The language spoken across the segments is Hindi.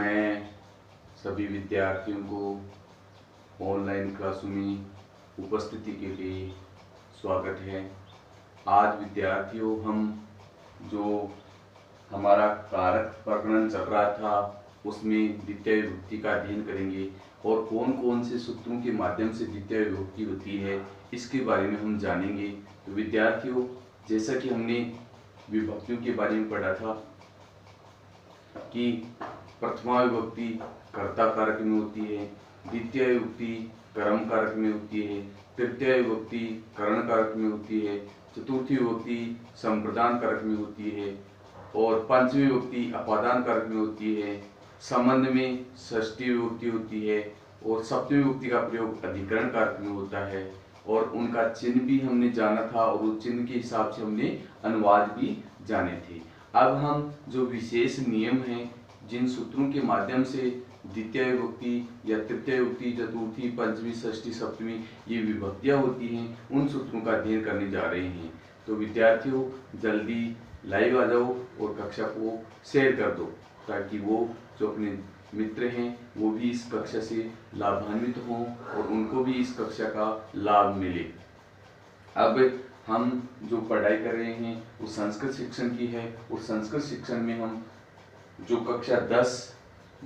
मैं सभी विद्यार्थियों को ऑनलाइन क्लासों में उपस्थिति के लिए स्वागत है। आज विद्यार्थियों हम जो हमारा कारक प्रकरण चल रहा था उसमें द्वितीय विभक्ति का अध्ययन करेंगे और कौन कौन से सूत्रों के माध्यम से द्वितीय विभक्ति होती है इसके बारे में हम जानेंगे। तो विद्यार्थियों, जैसा कि हमने विभक्तियों के बारे में पढ़ा था कि प्रथमा विभक्ति कर्ता कारक में होती है, द्वितीय विभक्ति कर्म कारक में होती है, तृतीय विभक्ति करण कारक में होती है, चतुर्थी विभक्ति संप्रदान कारक में होती है और पंचमी विभक्ति अपादान कारक में होती है। संबंध में षष्ठी विभक्ति होती है और सप्तमी विभक्ति का प्रयोग अधिकरण कारक में होता है और उनका चिन्ह भी हमने जाना था और उस चिन्ह के हिसाब से हमने अनुवाद भी जाने थे। अब हम जो विशेष नियम हैं, जिन सूत्रों के माध्यम से द्वितीय विभक्ति या तृतीय विभक्ति, चतुर्थी, पंचमी, षष्ठी, सप्तमी ये विभक्तियां होती हैं, उन सूत्रों का अध्ययन करने जा रहे हैं। तो विद्यार्थियों, जल्दी लाइव आ जाओ और कक्षा को शेयर कर दो ताकि वो जो अपने मित्र हैं वो भी इस कक्षा से लाभान्वित हों और उनको भी इस कक्षा का लाभ मिले। अब हम जो पढ़ाई कर रहे हैं वो संस्कृत शिक्षण की है और संस्कृत शिक्षण में हम जो कक्षा 10,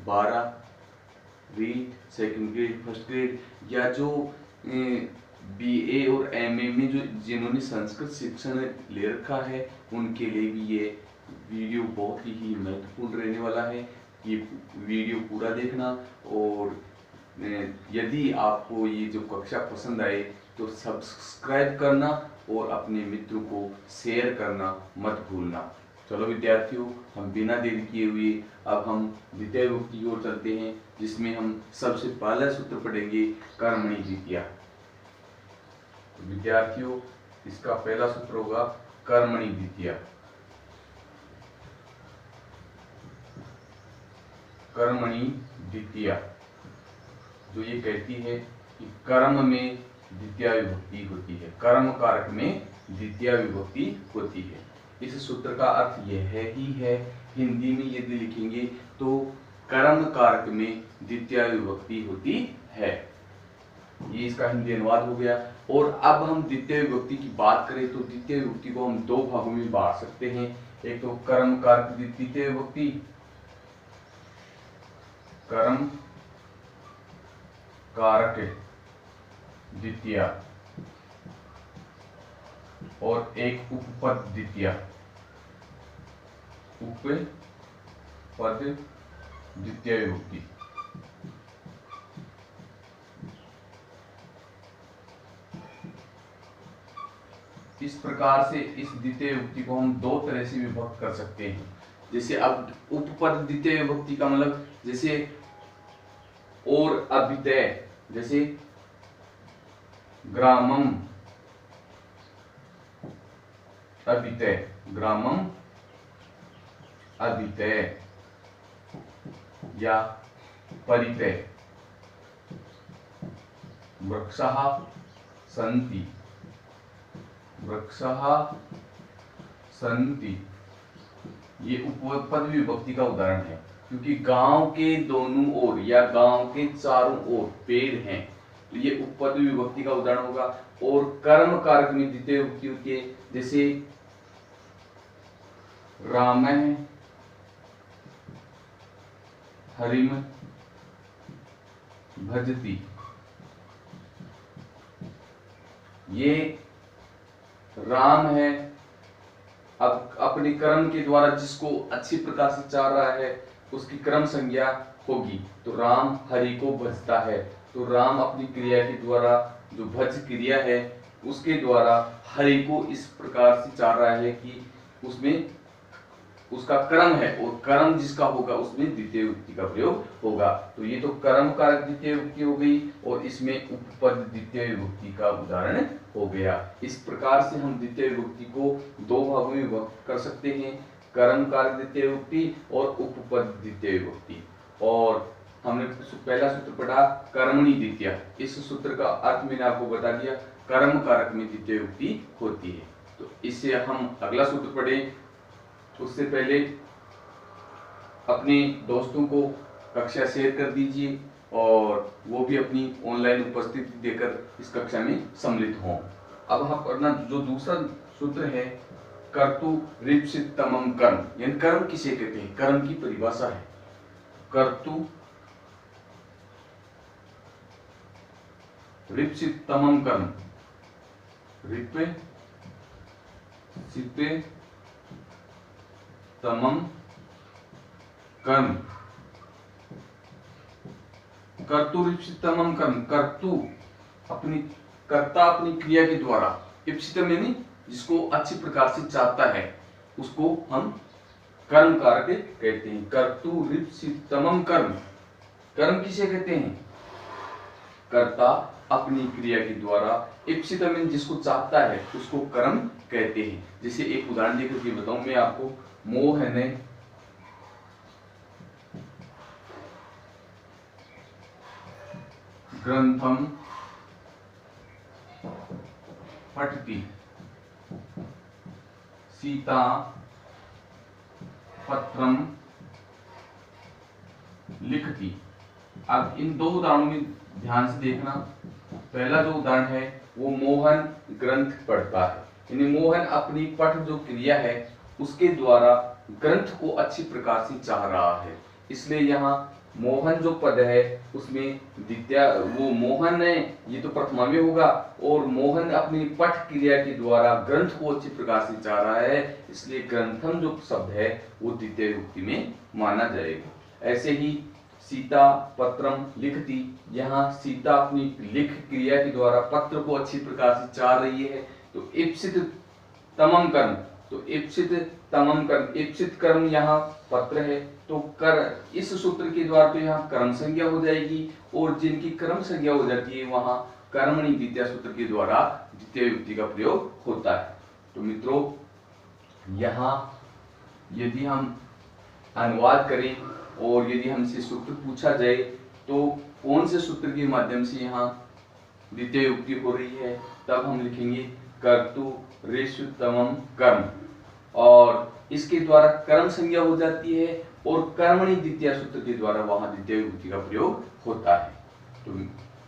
12 read, second grade, first grade या जो बीए और एमए में जो जिन्होंने संस्कृत शिक्षण ले रखा है उनके लिए भी ये वीडियो बहुत ही महत्वपूर्ण रहने वाला है। ये वीडियो पूरा देखना और यदि आपको ये जो कक्षा पसंद आए तो सब्सक्राइब करना और अपने मित्रों को शेयर करना मत भूलना। चलो विद्यार्थियों, हम बिना देरी किए हुए अब हम द्वितीय विभक्ति की ओर चलते हैं, जिसमें हम सबसे पहला सूत्र पढ़ेंगे कर्मणि द्वितीया। तो विद्यार्थियों, इसका पहला सूत्र होगा कर्मणि द्वितीया। कर्मणि द्वितीया जो ये कहती है कि कर्म में द्वितीय विभक्ति होती है, कर्म कारक में द्वितीय विभक्ति होती है। इस सूत्र का अर्थ यह ही है, हिंदी में यदि लिखेंगे तो कर्म कारक में द्वितीय विभक्ति होती है। ये इसका हिंदी अनुवाद हो गया। और अब हम द्वितीय विभक्ति की बात करें तो द्वितीय विभक्ति को हम दो भागों में बांट सकते हैं। एक तो कर्म कारक द्वितीय विभक्ति, कर्म कारक द्वितीय, और एक उपपद द्वितीय। उपपद द्वितीय विभक्ति। इस प्रकार से इस द्वितीय विभक्ति को हम दो तरह से विभक्त कर सकते हैं। जैसे अब उपपद द्वितीय विभक्ति का मतलब जैसे और अभितय, जैसे ग्रामम अभितय, ग्रामम अभितय या परितय, वृक्षः सन्ति, वृक्षः सन्ति। ये उपपद विभक्ति का उदाहरण है, क्योंकि गांव के दोनों ओर या गांव के चारों ओर पेड़ हैं, तो ये उपपद विभक्ति का उदाहरण होगा। और कर्म कारक में द्वितीय विभक्ति होती है, जैसे रामः हरिम भजति। ये राम है, अब अपने कर्म के द्वारा जिसको अच्छी प्रकार से चाह रहा है उसकी कर्म संज्ञा होगी, तो राम हरि को भजता है। तो राम अपनी क्रिया के द्वारा, जो भज क्रिया है उसके द्वारा हरि को इस प्रकार से चाह रहा है कि उसमें उसका कर्म है और कर्म जिसका होगा उसमें द्वितीय विभक्ति का प्रयोग होगा। तो ये तो कर्म कारक द्वितीय विभक्ति हो गई और इसमें उपपद द्वितीय विभक्ति का उदाहरण हो गया। इस प्रकार से हम द्वितीय विभक्ति को दो भागों में विभक्त कर सकते हैं, कर्म कारक द्वितीय विभक्ति और उपपद द्वितीय विभक्ति। और हमने पहला सूत्र पढ़ा कर्मणि द्वितीया। इस सूत्र का अर्थ मैंने आपको बता दिया, कर्म कारक में द्वितीय विभक्ति होती है। तो इससे हम अगला सूत्र पढ़ें उससे पहले अपने दोस्तों को कक्षा शेयर कर दीजिए और वो भी अपनी ऑनलाइन उपस्थिति देकर इस कक्षा में सम्मिलित हों। अब हम अपना जो दूसरा सूत्र है कर्तुरीप्सिततमं कर्म, यानी कर्म किसे कहते हैं, कर्म की परिभाषा है कर्तुरीप्सिततमं कर्म, रिप्सिततमं कर्म, कर्तुरीप्सिततमं कर्म, कर्ता अपनी क्रिया के द्वारा, इप्सितम यानी जिसको अच्छी प्रकार से चाहता है उसको हम कर्म कारक कहते हैं। कर्तुरीप्सिततमं कर्म, कर्म किसे कहते हैं, कर्ता अपनी क्रिया के द्वारा, इप्सितम यानी जिसको चाहता है उसको कर्म कहते हैं। जैसे एक उदाहरण देकर के बताऊं मैं आपको, मोहने ग्रंथम पठति, सीता पत्रम लिखती। अब इन दो उदाहरणों में ध्यान से देखना। पहला जो उदाहरण है वो मोहन ग्रंथ पढ़ता है, यानी मोहन अपनी पठ जो क्रिया है उसके द्वारा ग्रंथ को अच्छी प्रकार से चाह रहा है, इसलिए यहाँ मोहन जो पद है उसमें द्वितीय वो मोहन है, ये तो प्रथमा में होगा, और मोहन अपनी पठ क्रिया के द्वारा ग्रंथ को अच्छी प्रकार से चाह रहा है, इसलिए ग्रंथम जो शब्द है वो द्वितीय विभक्ति में माना जाएगा। ऐसे ही सीता पत्रम लिखती, यहाँ सीता अपनी लिख क्रिया के द्वारा पत्र को अच्छी प्रकार से चाह रही है, तो इप्सित तमम कर्म, तो इप्सित तमम कर्म, इप्सित कर्म यहाँ पत्र है, तो कर इस सूत्र के द्वारा तो यहाँ कर्म संज्ञा हो जाएगी, और जिनकी कर्म संज्ञा हो जाती है वहां कर्मणि द्वितीय सूत्र के द्वारा द्वितीय विभक्ति का प्रयोग होता है। तो मित्रों यहाँ यदि हम अनुवाद करें और यदि हमसे सूत्र पूछा जाए तो कौन से सूत्र के माध्यम से यहाँ द्वितीय विभक्ति हो रही है, तब हम लिखेंगे कर्तुरीप्सिततमं कर्म, और इसके द्वारा कर्म संज्ञा हो जाती है और कर्मणि द्वितीय सूत्र के द्वारा वहां द्वितीय विभक्ति का प्रयोग होता है। तो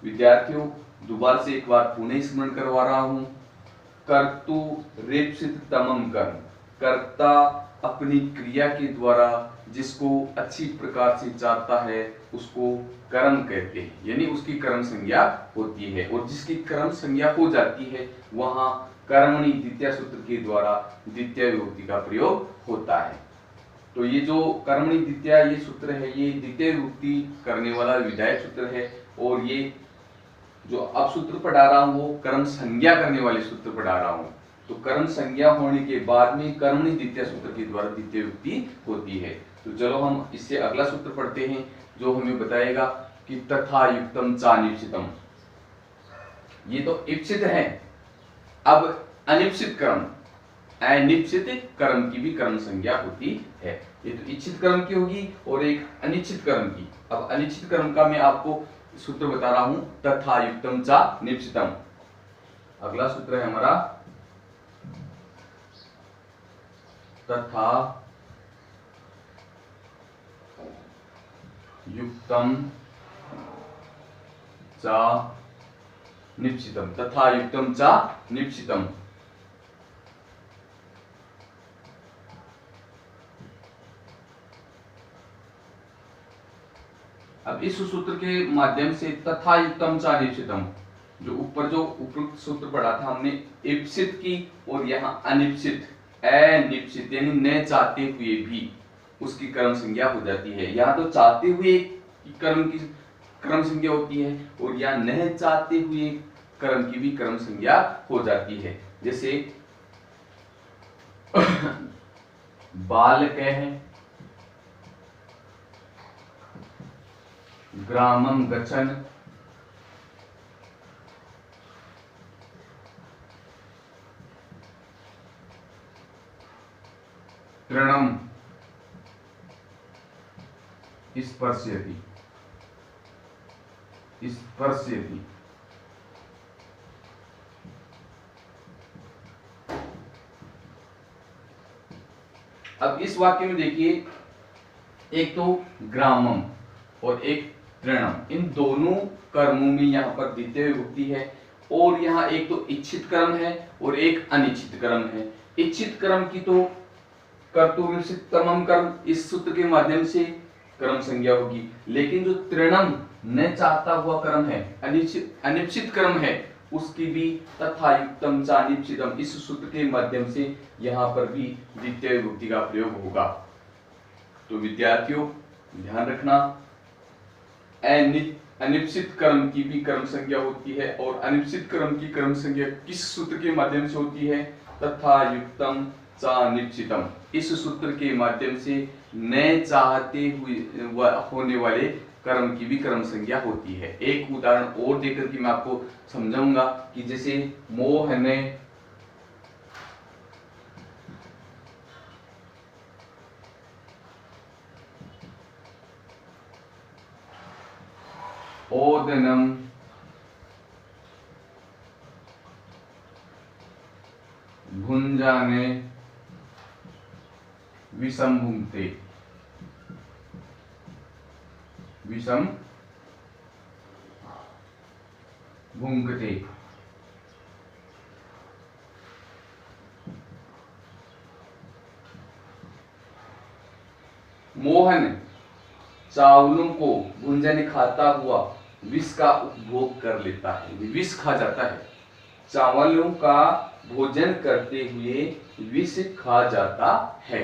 विद्यार्थियों दोबारा से एक बार पुनः स्मरण करवा रहा हूं, कर्तुरीप्सिततमं कर्म, कर्ता अपनी क्रिया के द्वारा जिसको अच्छी प्रकार से चाहता है उसको कर्म कहते हैं, यानी उसकी कर्म संज्ञा होती है, और जिसकी कर्म संज्ञा हो जाती है वहां कर्मणि द्वितीय सूत्र के द्वारा द्वितीय विभक्ति का प्रयोग होता है। तो ये जो कर्मणि द्वितीय ये सूत्र है ये द्वितीय विभक्ति करने वाला विधायक सूत्र है, और ये जो अब सूत्र पढ़ा रहा हूं वो कर्म संज्ञा करने वाले सूत्र पढ़ा रहा हूं। तो कर्म संज्ञा होने के बाद में कर्मणि द्वितीय सूत्र के द्वारा द्वितीय विभक्ति होती है। तो चलो हम इससे अगला सूत्र पढ़ते हैं जो हमें बताएगा कि तथा युक्तम चानिप्सितम, ये तो इप्सित है। अब अनिप्सित कर्म, अनिप्सित कर्म की भी कर्म संज्ञा होती है, ये तो इच्छित कर्म की होगी और एक अनिश्चित कर्म की। अब अनिश्चित कर्म का मैं आपको सूत्र बता रहा हूं, तथा युक्तम चा निप्सितम। अगला सूत्र है हमारा तथा युक्तम चा निप्सितम, तथा युक्तम चा निप्सितम। अब इस सूत्र के माध्यम से तथा युक्तम चा निप्सितम, जो उपरोक्त सूत्र पढ़ा था हमने इप्सित की, और यहाँ अनिप्सित अनिप्सित यानी न चाहते हुए भी उसकी कर्म संज्ञा हो जाती है। यहाँ तो चाहते हुए कर्म की कर्म संज्ञा होती है और यहाँ न चाहते हुए कर्म की भी कर्म संज्ञा हो जाती है। जैसे बालक है ग्रामं गच्छन्, तृणं स्पर्शयति, स्पर्शयति। अब इस वाक्य में देखिए, एक तो ग्रामम और एक तृणम। इन दोनों कर्मों में यहाँ पर द्वितीय विभक्ति है और यहाँ एक तो इच्छित कर्म है और एक अनिच्छित कर्म है। इच्छित कर्म की तो कर्तुर्विपक्षित तमम कर्म इस सूत्र के माध्यम से कर्म संज्ञा होगी, लेकिन जो तृणम न चाहता हुआ कर्म है, अनिश्चित कर्म है, उसकी भी तथा युक्तम च अनिश्चितम इस सूत्र के माध्यम से यहाँ पर भी द्वितीय विभक्ति का प्रयोग होगा। तो विद्यार्थियों ध्यान रखना, अनिश्चित कर्म की भी कर्म संज्ञा होती है और अनिश्चित कर्म की कर्म संज्ञा किस सूत्र के माध्यम से होती है? तथा युक्तम च अनिश्चितम इस सूत्र के माध्यम से न चाहते हुए होने वाले कर्म की भी कर्म संज्ञा होती है। एक उदाहरण और देकर के मैं आपको समझाऊंगा कि जैसे मोह ने ओदनम भुंजाने विषम भुंगते, विषम भुंगते। मोहन चावलों को भुंजन खाता हुआ विष का उपभोग कर लेता है, विष खा जाता है। चावलों का भोजन करते हुए विष खा जाता है।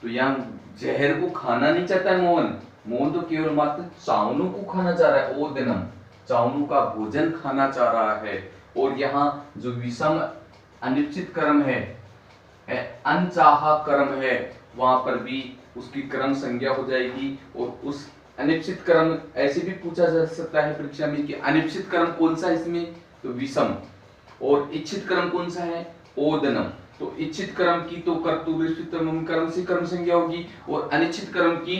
तो यहाँ जहर को खाना नहीं चाहता है मोहन, मोहन तो केवल मात्र चावलों को खाना चाह रहा है। ओ दिनम चावलों का भोजन खाना चाह रहा है। और यहाँ जो विषम अनिश्चित कर्म है, अनचाहा कर्म है, वहां पर भी उसकी कर्म संज्ञा हो जाएगी। और उस अनिश्चित कर्म ऐसे भी पूछा जा सकता है परीक्षा में कि अनिश्चित कर्म कौन सा है इसमें? तो विषम। और इच्छित कर्म कौन सा है? ओदनम। तो इच्छित कर्म की तो कर्तुर्विपक्षित कर्म से कर्म संज्ञा होगी और अनिश्चित कर्म की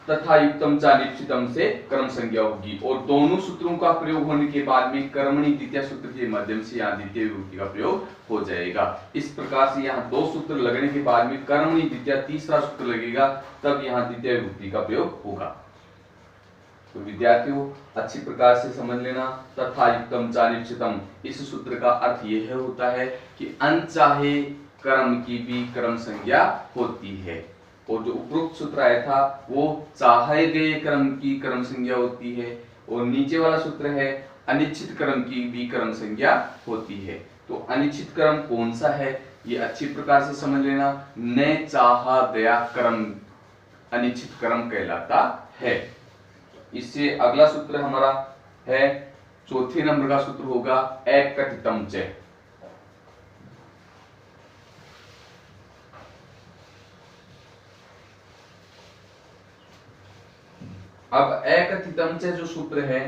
तथा युक्तम च अनिश्चितम से कर्म संज्ञा होगी। और दोनों सूत्रों का प्रयोग होने के बाद में कर्मणि द्वितीय सूत्र के माध्यम से यहाँ द्वितीय विभक्ति का प्रयोग हो जाएगा। इस प्रकार से यहाँ दो सूत्र लगने के बाद में कर्मणि द्वितीय तीसरा सूत्र लगेगा, तब यहाँ द्वितीय विभक्ति का प्रयोग होगा। तो विद्यार्थियों अच्छी प्रकार से समझ लेना, तथा युक्तम च अनिश्चितम इस सूत्र का अर्थ यह होता है कि अनचाहे कर्म की भी कर्म संज्ञा होती है। और जो उपरोक्त सूत्र आया था वो चाहे गए कर्म की कर्म संज्ञा होती है, और नीचे वाला सूत्र है अनिश्चित कर्म की भी कर्म संज्ञा होती है। तो अनिश्चित कर्म कौन सा है ये अच्छी प्रकार से समझ लेना। न चाहा गया कर्म अनिश्चित कर्म कहलाता है। इससे अगला सूत्र हमारा है चौथे नंबर का सूत्र होगा एकथितम च। अब एकथितम च जो सूत्र है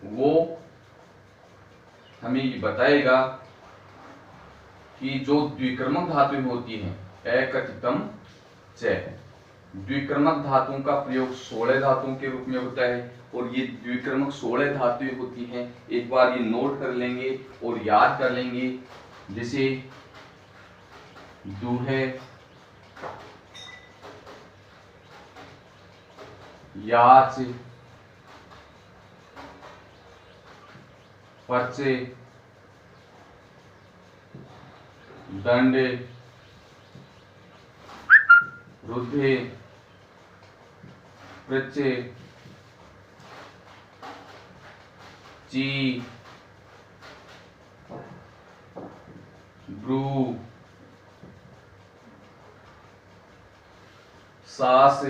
वो हमें बताएगा कि जो द्विक्रमक धातु होती है, एकथितम च द्विक्रमक धातुओं का प्रयोग 16 धातुओं के रूप में होता है। और ये द्विक्रमक 16 धातुएं होती हैं। एक बार ये नोट कर लेंगे और याद कर लेंगे। जैसे दूहे, याच, पर्चे, दंड, रुद्धे, पृच्छे, ची, ब्रू, सास,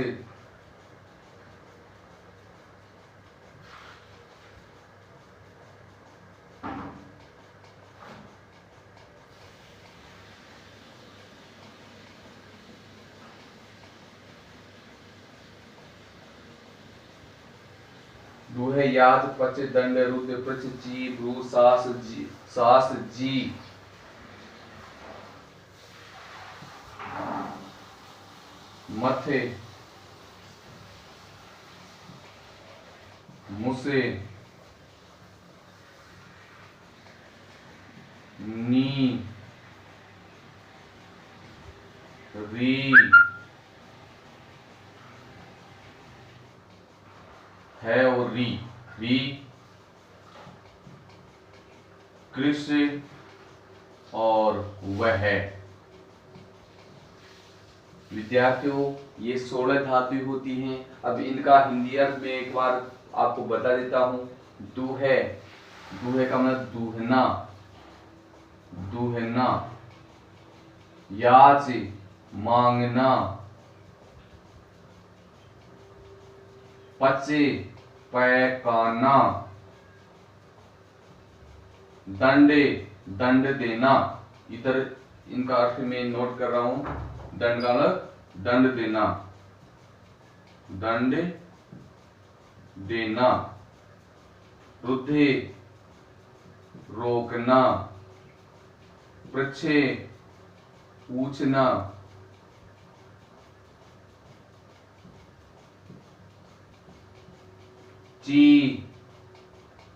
दूहे, याद, पच, दंड, रुद्र, पृच्छ, ची, भ्रू, सास, जी, मथे, मुसे, नी, री, है और री, री कृष और वह। विद्यार्थियों ये 16 धातु होती हैं। अब इनका हिंदी अर्थ में एक बार आपको बता देता हूं। दूहे, दूहे का मतलब दूहना, दूहना। याच मांगना, पचे पैकाना, दंडे दंड देना। इधर इनका अर्थ में नोट कर रहा हूं। दंड का मतलब दंड देना, दंड देना। रुद्धे रोकना, पृच्छे पूछना, ची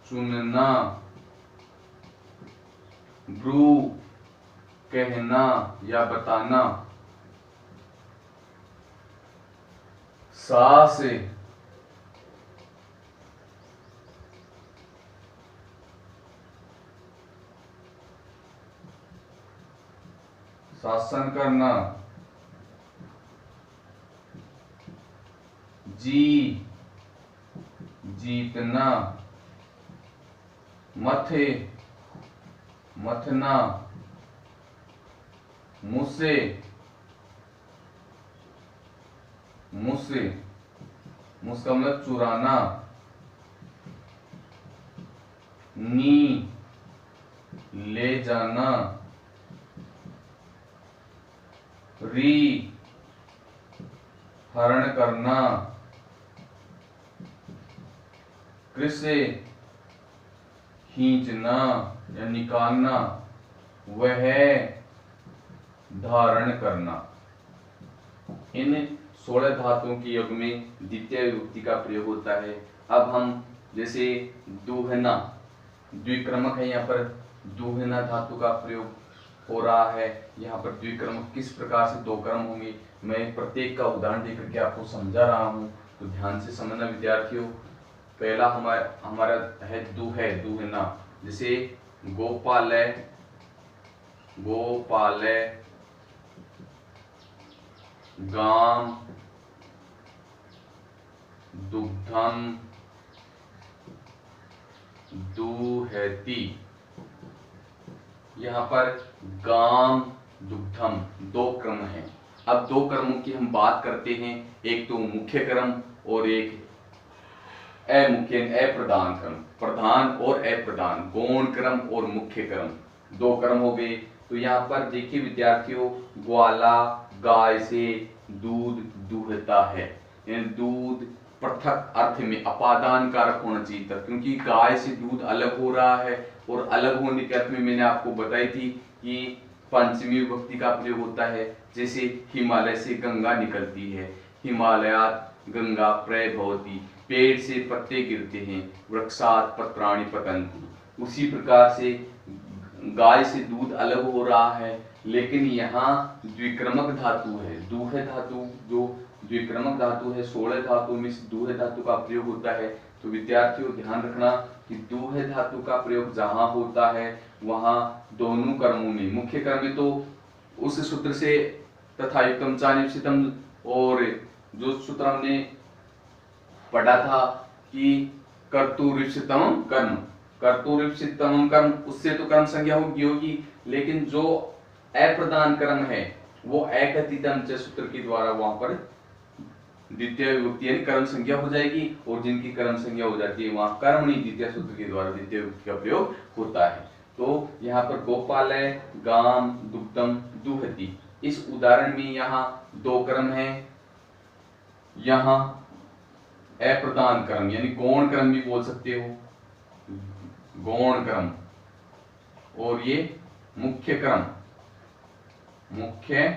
चुनना, ब्रू कहना या बताना, सा से शासन करना, जी जीतना, मथे मथना, मुसे मुसे, मुस का मतलब चुराना, नी ले जाना, री हरण करना, कृषि खींचना या निकालना, वह धारण करना। इन 16 धातुओं के योग में द्वितीय विभक्ति का प्रयोग होता है। अब हम जैसे दूहना, द्विक्रमक है, यहाँ पर दूहना धातु का प्रयोग हो रहा है। यहाँ पर द्विक्रमक किस प्रकार से दो क्रम होंगे, मैं प्रत्येक का उदाहरण देकर के आपको समझा रहा हूँ, तो ध्यान से समझना विद्यार्थियों। पहला हमारा है दूहना। जैसे गोपालय, गोपालय, गाम, दुग्धम, दूहती। यहाँ पर गाम, दुग्धम दो क्रम हैं। अब दो क्रमों की हम बात करते हैं, एक तो मुख्य क्रम और एक अमुख्य अप्रधान क्रम। प्रधान और अप्रधान, गौण क्रम और मुख्य क्रम, दो क्रम हो गए। तो यहाँ पर देखिए विद्यार्थियों, ग्वाला गाय से दूध दूहता है, यानी दूध पृथक अर्थ में अपादान कारक होना चाहिए था, क्योंकि गाय से दूध अलग हो रहा है। और अलग होने के अर्थ में मैंने आपको बताई थी कि पंचमी विभक्ति का प्रयोग होता है। जैसे हिमालय से गंगा निकलती है, हिमालयात गंगा प्रभवती, पेड़ से पत्ते गिरते हैं, वृक्षात पत्राणि पतन्ति। उसी प्रकार से गाय से दूध अलग हो रहा है, लेकिन यहाँ द्विक्रमक धातु है, दूह धातु जो द्विक्रमक धातु है, 16 धातु में से दूह धातु का प्रयोग होता है। तो विद्यार्थियों ध्यान रखना कि दूह धातु का प्रयोग जहां होता है वहां दोनों कर्मों में, मुख्य कर्म में तो उस सूत्र से तथा युक्तम चा निश्चितम, और जो सूत्र हमने पढ़ा था कि कर्तुरीप्सितम कर्म, कर्तुरीप्सितम कर्म, उससे तो कर्म संज्ञा होगी, लेकिन जो अप्रधान कर्म है वो एकथितम च सूत्र के द्वारा वहां पर द्वितीय विभक्ति यानी कर्म संज्ञा हो जाएगी, और जिनकी कर्म संज्ञा हो जाती है वहां कर्मणि द्वितीय सूत्र के द्वारा द्वितीय विभक्ति का प्रयोग होता है। तो यहाँ पर गोपालय, गाम, दुग्धम, दूहती, इस उदाहरण में यहाँ दो क्रम है। यहाँ अप्रधान क्रम यानी गौण क्रम भी बोल सकते हो, गौण क्रम, और ये मुख्य क्रम, मुख्य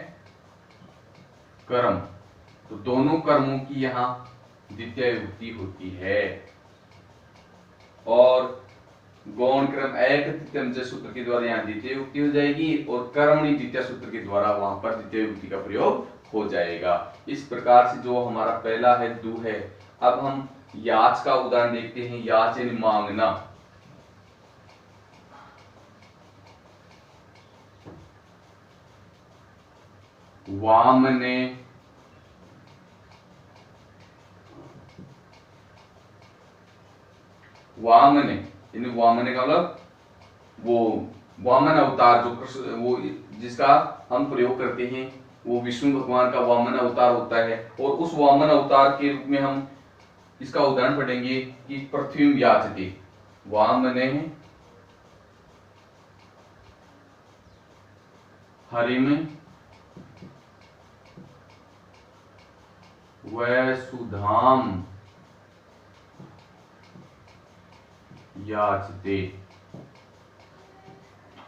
कर्म। तो दोनों कर्मों की यहाँ द्वितीय विभक्ति होती है। और गौण क्रम एकथितम च सूत्र के द्वारा यहाँ द्वितीय विभक्ति हो जाएगी, और कर्मणि द्वितीय सूत्र के द्वारा वहां पर द्वितीय विभक्ति का प्रयोग हो जाएगा। इस प्रकार से जो हमारा पहला है दू है। अब हम याच का उदाहरण देखते हैं। याच यानी मांगना। वामने, वामने यानी वामने का मतलब वो वामन अवतार जो कृष्ण, वो जिसका हम प्रयोग करते हैं वो विष्णु भगवान का वामन अवतार होता है। और उस वामन अवतार के रूप में हम इसका उदाहरण पढ़ेंगे कि पृथ्वी याचते। वामने हरिम वसुधाम याचते।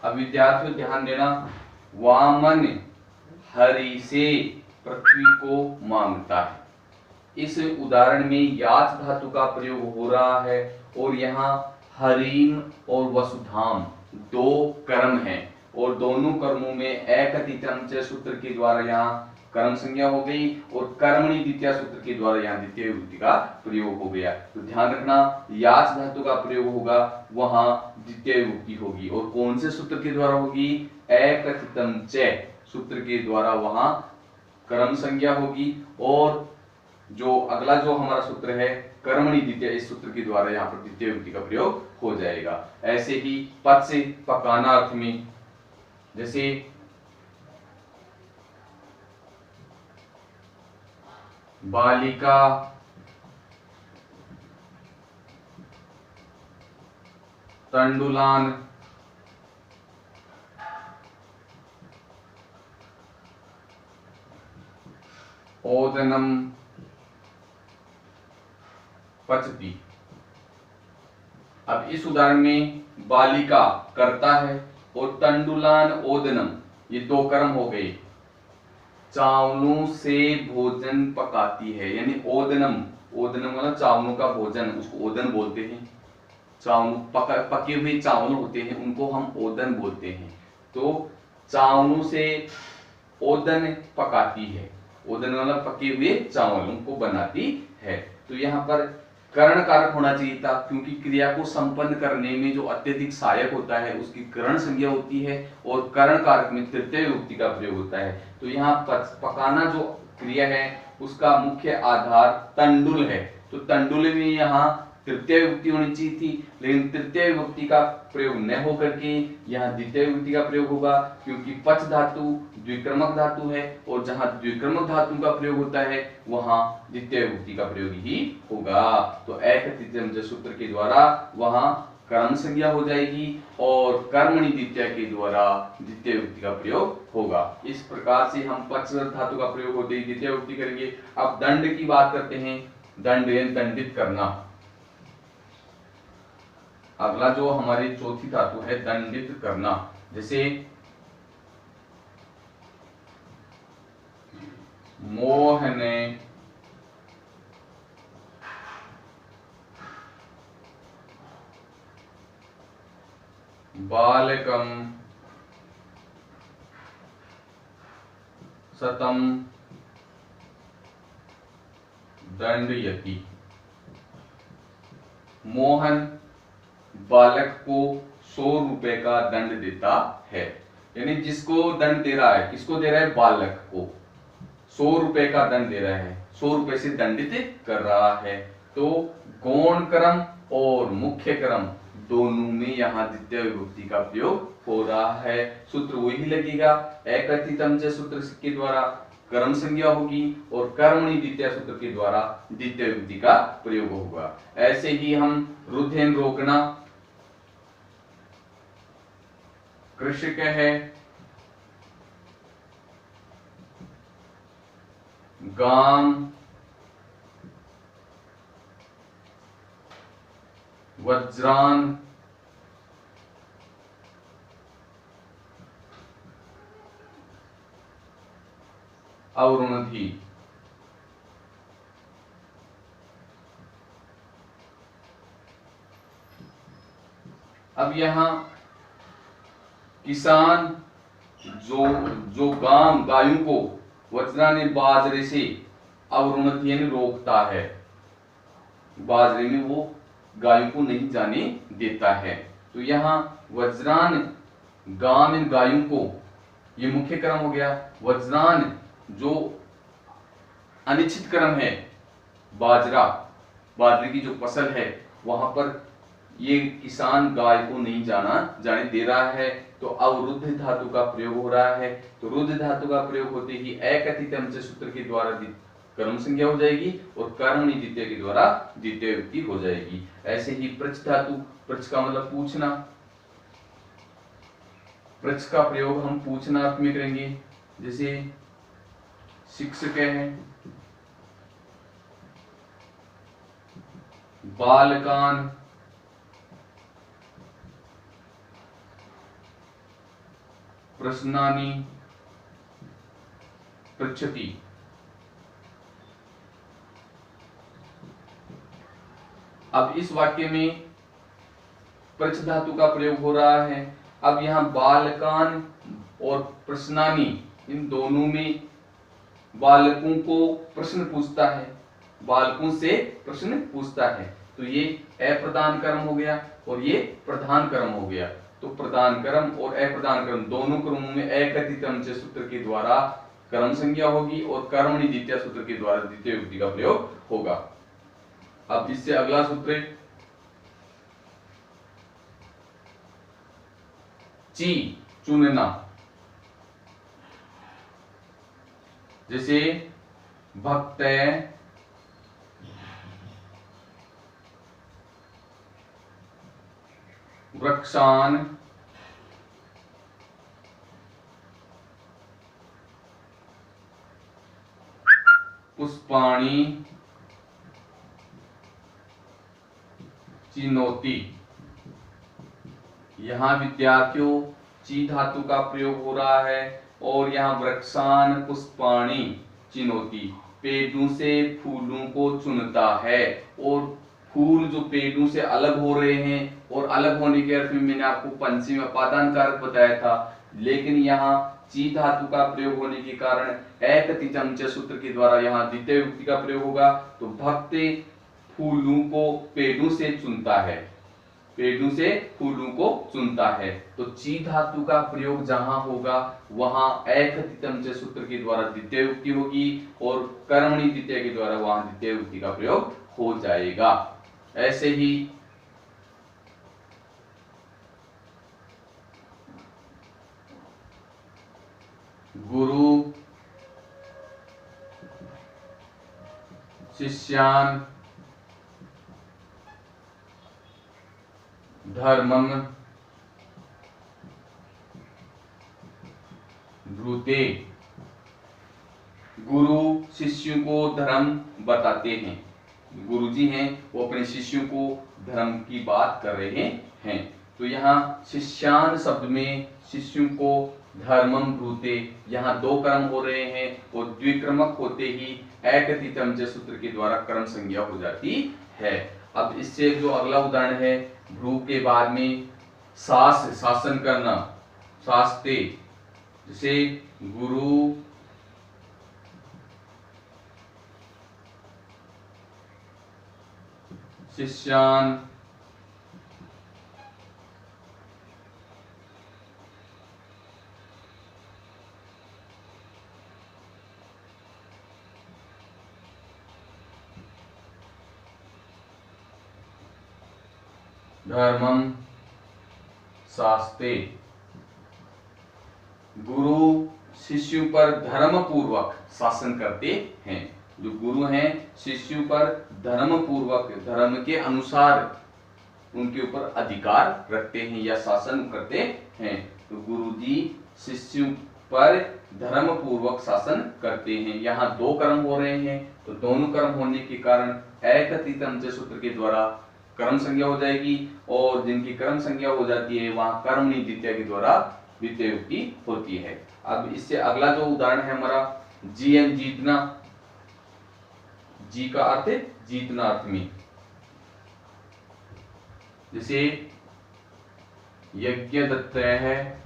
अब विद्यार्थियों ध्यान देना, वामन हरि से पृथ्वी को मांगता है। इस उदाहरण में याच धातु का प्रयोग हो रहा है और यहाँ हरिम और वसुधाम दो कर्म हैं और दोनों कर्मों में एकतितम च सूत्र के द्वारा यहाँ कर्म संज्ञा हो गई और कर्मणि द्वितीय सूत्र के द्वारा यहाँ द्वितीय विभक्ति का प्रयोग हो गया। तो ध्यान रखना, याच धातु का प्रयोग होगा वहां द्वितीय विभक्ति होगी और कौन से सूत्र के द्वारा होगी? एकतितम च सूत्र के द्वारा वहां कर्म संज्ञा होगी। और जो अगला जो हमारा सूत्र है कर्मणि द्वितीय, इस सूत्र के द्वारा यहाँ पर द्वितीय विभक्ति का प्रयोग हो जाएगा। ऐसे ही पद से पकाना अर्थ में, जैसे बालिका, तंडुलान, ओदनम, पचती। अब इस उदाहरण में बालिका करता है और तंडुलान ओदनम ये दो कर्म हो गए। चावलों से भोजन पकाती है, यानी ओदनम, ओदनम मतलब चावलों का भोजन, उसको ओदन बोलते हैं। चावल पके हुए चावल होते हैं उनको हम ओदन बोलते हैं। तो चावलों से ओदन पकाती है, ओदन मतलब पके हुए चावलों को बनाती है। तो यहाँ पर करण कारक होना चाहिए था, क्योंकि क्रिया को संपन्न करने में जो अत्यधिक सहायक होता है उसकी करण संज्ञा होती है और करण कारक में तृतीय विभक्ति का प्रयोग होता है। तो यहाँ पकाना जो क्रिया है उसका मुख्य आधार तंडुल है, तो तंडुल में यहाँ तृतीय विभक्ति होनी चाहिए थी, लेकिन तृतीय विभक्ति का प्रयोग न होकर के यहाँ द्वितीय विभक्ति का प्रयोग होगा, क्योंकि पच धातु द्विक्रमक धातु है और जहां द्विक्रमक धातु का प्रयोग होता है वहां द्वितीय विभक्ति का प्रयोग ही होगा। तो एकतितम सूत्र के द्वारा वहां कर्म संज्ञा हो जाएगी और कर्मणि द्वितीय के द्वारा द्वितीय विभक्ति का प्रयोग होगा। इस प्रकार से हम पच धातु का प्रयोग होते ही द्वितीय विभक्ति करेंगे। अब दंड की बात करते हैं। दंड यानी दंडित करना। अगला जो हमारी चौथी धातु है दंडित करना, जैसे मोहने, बालकम, सतम दंडयति। मोहन बालक को 100 रुपए का दंड देता है, यानी जिसको दंड दे रहा है, किसको दे रहा है? बालक को 100 रुपए का दंड दे रहा है, 100 रुपए से दंडित कर रहा है। तो गौण क्रम और मुख्य क्रम दोनों में यहाँ द्वितीय विभक्ति का प्रयोग हो रहा है। सूत्र वही लगेगा, एकतितम च सूत्र के द्वारा कर्म संज्ञा होगी और कर्मणि द्वितीय सूत्र के द्वारा द्वितीय विभक्ति का प्रयोग होगा। ऐसे ही हम रुधिर रोकना, कृषक है, गाम, वज्रान, अवरुणधि। अब यहां किसान जो गायों को वज्रा ने बाजरे से अवरुणधि यानी रोकता है, बाजरे में वो गायों को नहीं जाने देता है। तो यहाँ वज्रान गाम इन गायों को, ये मुख्य क्रम हो गया। वज्रान जो अनिश्चित क्रम है, बाजरे की जो फसल है वहां पर ये किसान गाय को नहीं जाने दे रहा है। तो अब रुद्ध धातु का प्रयोग हो रहा है। तो रुद्ध धातु का प्रयोग होते ही एकथित अंश सूत्र के द्वारा कर्म संज्ञा हो जाएगी और कर्मणि द्वितीय के द्वारा द्वितीय विभक्ति हो जाएगी। ऐसे ही प्रच धातु, प्रच का मतलब पूछना, प्रच का प्रयोग हम पूछना अर्थ में करेंगे। जैसे शिक्षक है, बालकान, प्रश्नानि, पृच्छति। अब इस वाक्य में प्रच धातु का प्रयोग हो रहा है। अब यहाँ बालकान और प्रश्नानि, इन दोनों में बालकों को प्रश्न पूछता है, बालकों से प्रश्न पूछता है। तो ये अप्रधान कर्म हो गया और ये प्रधान कर्म हो गया। तो प्रधान कर्म और अप्रधान कर्म दोनों क्रमों में एकथित अंश सूत्र के द्वारा कर्म संज्ञा होगी और कर्मणि द्वितीय सूत्र के द्वारा द्वितीय विभक्ति का प्रयोग होगा। अब इससे अगला सूत्र, ची चुनना। जैसे भक्त, वृक्षान, पुष्पाणि, चिनोती। यहां विद्यार्थियों ची धातु का प्रयोग हो रहा है और यहाँ वृक्षान, पुष्पाणि, चिनोती, पेड़ों से फूलों को चुनता है। और फूल जो पेड़ों से अलग हो रहे हैं, और अलग होने के अर्थ में मैंने आपको पंचमी अपादान कारक बताया था, लेकिन यहाँ ची धातु का प्रयोग होने के कारण एकथित अंश सूत्र के द्वारा यहाँ द्वितीय विभक्ति का प्रयोग होगा। तो भक्त फूलों को पेड़ों से चुनता है, पेड़ों से फूलों को चुनता है। तो ची धातु का प्रयोग जहां होगा वहां एकथित अंश सूत्र के द्वारा द्वितीय विभक्ति होगी और कर्मणि द्वितीय के द्वारा वहां द्वितीय विभक्ति का प्रयोग हो जाएगा। ऐसे ही गुरु, शिष्यान, धर्मम, ब्रूते। गुरु शिष्यों को धर्म बताते हैं, गुरुजी हैं वो अपने शिष्यों को धर्म की बात कर रहे हैं। तो यहाँ शिष्यान शब्द में शिष्यों को धर्मम ब्रूते, यहाँ दो कर्म हो रहे हैं और द्विक्रमक होते ही एकथित अंश सूत्र के द्वारा कर्म संज्ञा हो जाती है। अब इससे जो अगला उदाहरण है, भ्रू के बाद में सास, शासन करना, शास्ते। जैसे गुरु, शिष्यान, धर्मम, शास्ते। गुरु शिष्यों पर धर्म पूर्वक शासन करते हैं। जो गुरु हैं शिष्यों पर धर्म पूर्वक, धर्म के अनुसार उनके ऊपर अधिकार रखते हैं या शासन करते हैं। तो गुरु जी शिष्यों पर धर्म पूर्वक शासन करते हैं। यहाँ दो कर्म हो रहे हैं, तो दोनों कर्म होने के कारण एकथित अंश सूत्र के द्वारा कर्म संज्ञा हो जाएगी और जिनकी कर्म संज्ञा हो जाती है वहां कर्मणि द्वितीय के द्वारा द्वितीय विभक्ति होती है। अब इससे अगला जो उदाहरण है हमारा, जीएन, जीतना। जी का अर्थ है जीतना अर्थ में। जैसे यज्ञ दत्त है,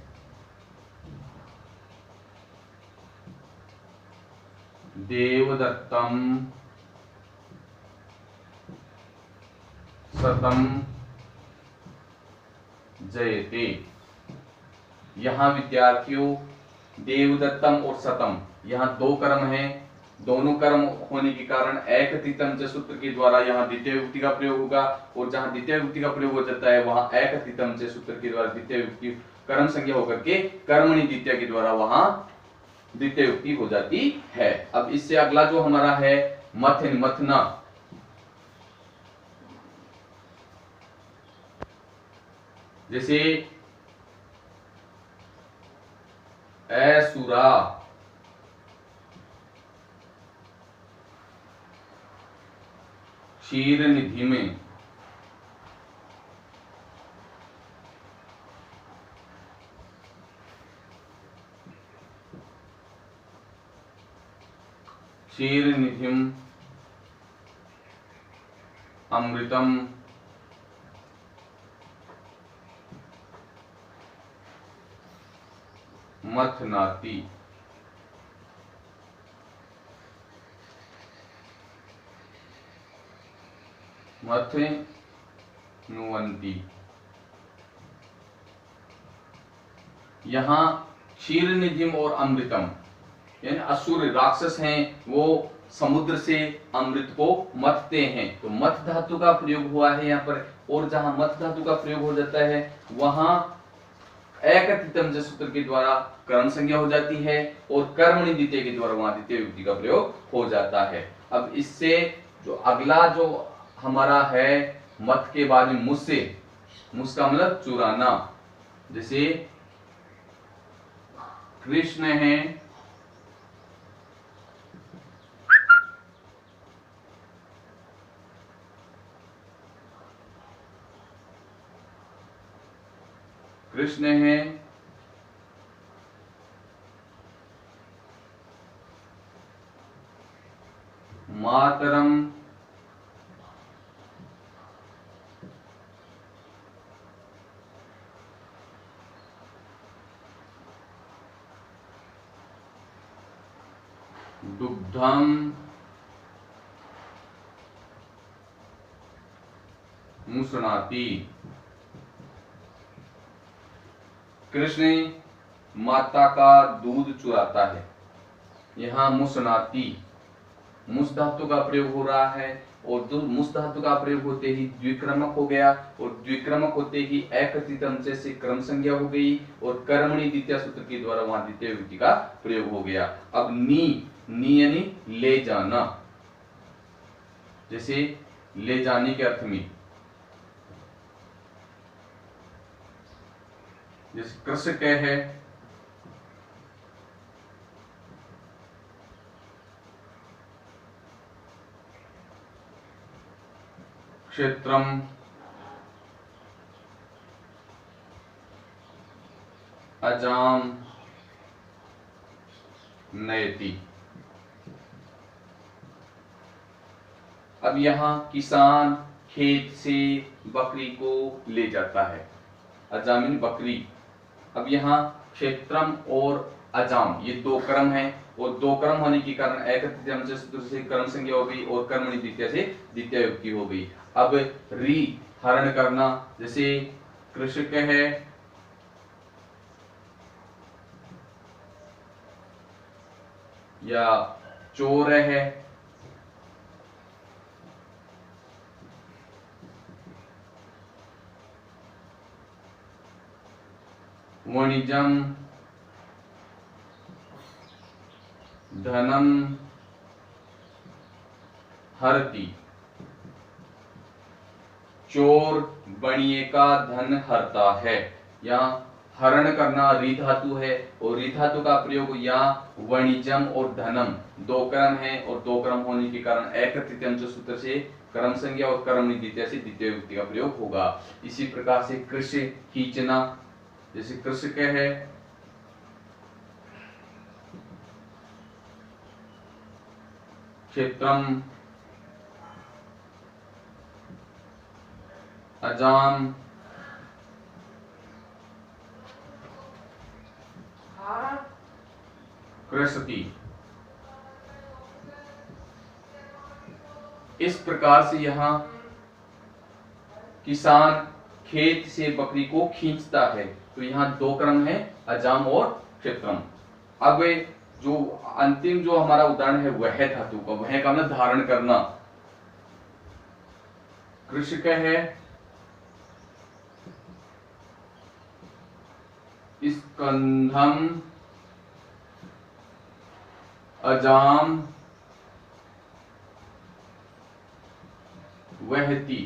देवदत्तम, शतम जयते। यहाँ विद्यार्थियों देवदत्तम और शतम, यहाँ दो कर्म हैं, दोनों कर्म होने के कारण एकतीतम च सूत्र के द्वारा यहाँ द्वितीय विभक्ति का प्रयोग होगा, और जहाँ द्वितीय विभक्ति का प्रयोग हो जाता है वहां एकतीतम च सूत्र के द्वारा द्वितीय विभक्ति कर्म संज्ञा होकर के कर्मणि द्वितीय के द्वारा वहां द्वितीय विभक्ति हो जाती है। अब इससे अगला जो हमारा है मथन, मथना, जैसे असुरा, क्षीर निधि में, क्षीर निधिम अमृतम मथनाति। मथनुवन्ति। यहाँ क्षीर निधिम और अमृतम, यानी असुर राक्षस हैं, वो समुद्र से अमृत को मथते हैं, तो मथ धातु का प्रयोग हुआ है यहाँ पर। और जहां मथ धातु का प्रयोग हो जाता है वहां एकतीतम च सूत्र के द्वारा कर्म संज्ञा हो जाती है, और कर्मणि द्वितीय के द्वारा वहां द्वितीय विभक्ति का प्रयोग हो जाता है। अब इससे जो अगला जो हमारा है मत के बाद में मुझसे, मुझ का मतलब चुराना, जैसे कृष्ण है कृष्ण है मातरम दुग्धम मुसनाति। कृष्ण माता का दूध चुराता है। यहाँ मुसनाति, मुस धातु का प्रयोग हो रहा है, और मुस धातु का प्रयोग होते ही द्विक्रमक हो गया, और द्विक्रमक होते ही एकतीतम से क्रम संज्ञा हो गई, और कर्मणि द्वितीय सूत्र के द्वारा वहां द्वितीय विभक्ति का प्रयोग हो गया। अब नी यानी ले जाना, जैसे ले जाने के अर्थ में, जैसे कृषक है क्षेत्रम अजाम नयति। अब यहाँ किसान खेत से बकरी को ले जाता है, अजामिन बकरी। अब यहाँ क्षेत्रम और अजाम ये दो क्रम हैं, और दो क्रम होने के कारण एकतीतम सूत्र से कर्म संज्ञा हो गई, और कर्मणि द्वितीय से द्वितीय विभक्ति हो गई। अब री हरण करना, जैसे कृषक है या चोर है, वणिजम धनम हरति। चोर बणिये का धन हरता है। यहाँ हरण करना री धातु है, और री धातु का प्रयोग यहाँ वणिजम और धनम दो क्रम है, और दो क्रम होने के कारण एकतीतम सूत्र से कर्म संज्ञा और कर्मणि द्वितीय से द्वितीय विभक्ति का प्रयोग होगा। इसी प्रकार से कृषि खींचना, जैसे कृषक है क्षेत्रम अजाम कृषति। इस प्रकार से यहाँ किसान खेत से बकरी को खींचता है। तो यहाँ दो क्रम है, अजाम और कृतक्रम। अब जो अंतिम जो हमारा उदाहरण है वह धातु का, वह का मतलब धारण करना। कृषक है स्कंधम अजाम वहती।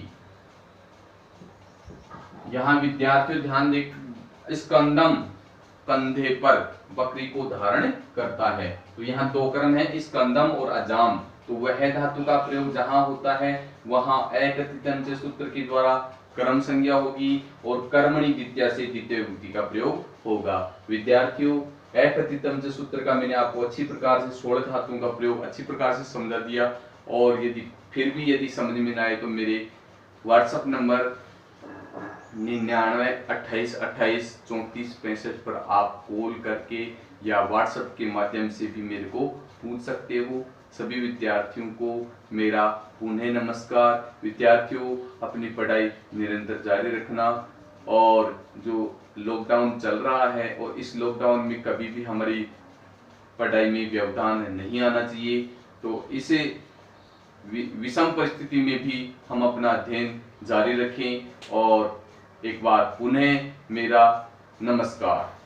यहां विद्यार्थी ध्यान दे, स्कंदम कंधे पर बकरी को धारण करता है। तो यहाँ दो क्रम है, स्कंदम और अजाम। तो वह धातु का प्रयोग जहां होता है वहां एकत्रितम से सूत्र के द्वारा कर्म संज्ञा होगी और कर्मणि द्वितीया से द्वितीय विभक्ति का प्रयोग होगा। विद्यार्थियों, एकत्रितम से सूत्र का मैंने आपको अच्छी प्रकार से 16 धातुओं का प्रयोग अच्छी प्रकार से समझा दिया। और यदि फिर भी यदि समझ में ना आए तो मेरे व्हाट्सएप नंबर 99 28 28 34 65 पर आप कॉल करके या व्हाट्सएप के माध्यम से भी मेरे को पूछ सकते हो। सभी विद्यार्थियों को मेरा पुनः नमस्कार। विद्यार्थियों, अपनी पढ़ाई निरंतर जारी रखना और जो लॉकडाउन चल रहा है और इस लॉकडाउन में कभी भी हमारी पढ़ाई में व्यवधान नहीं आना चाहिए। तो इसे विषम परिस्थिति में भी हम अपना अध्ययन जारी रखें। और एक बार पुनः मेरा नमस्कार।